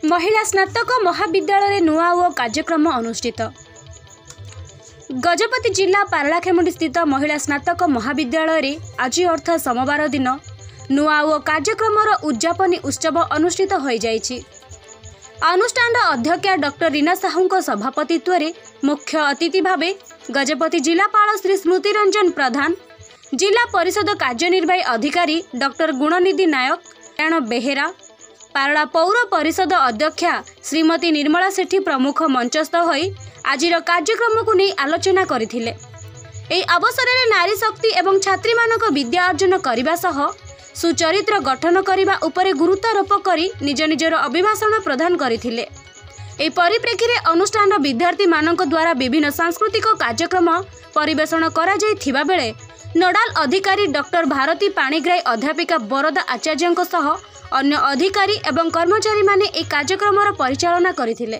महिला स्नातक महाविद्यालय नुआ ओ कार्यक्रम अनुष्ठित। गजपति जिला पारलाखेमुंडी स्थित महिला स्नातक महाविद्यालय आज अर्थ सोमवार दिन नुआ ओ कार्यक्रम उद्यापनी उत्सव अनुष्ठित हो जाइछि। अनुष्ठान अध्यक्षा डॉक्टर रीना साहू सभापतित्व में मुख्य अतिथि भावे गजपति जिलापाल श्री स्मृति रंजन प्रधान, जिला परिषद कार्यनिर्वाही अधिकारी डॉक्टर गुणनिधि नायक, नारायण बेहेरा, पारला पौर परिषद अध्यक्षा श्रीमती निर्मला सेठी प्रमुख मंचस्थ होई आजिर कार्यक्रम को नहीं आलोचना करथिले। एही अवसर में नारी शक्ति एवं छात्री मानक विद्या अर्जन करने सह सुचरित्र गठन करने उपरे गुरुत्वारोप करी निज निजर अभिभाषण प्रदान करथिले। एही परिप्रेक्षी में अनुष्ठान विद्यार्थी मानक द्वारा विभिन्न सांस्कृतिक कार्यक्रम परिवेषण करा जाइथिबा बेले नोडाल अधिकारी डॉक्टर भारती पाणिग्राही, अध्यापिका बरदा आचार्य सह अन्य अधिकारी एवं कर्मचारी माने एक कार्यक्रम परिचालना करथिले।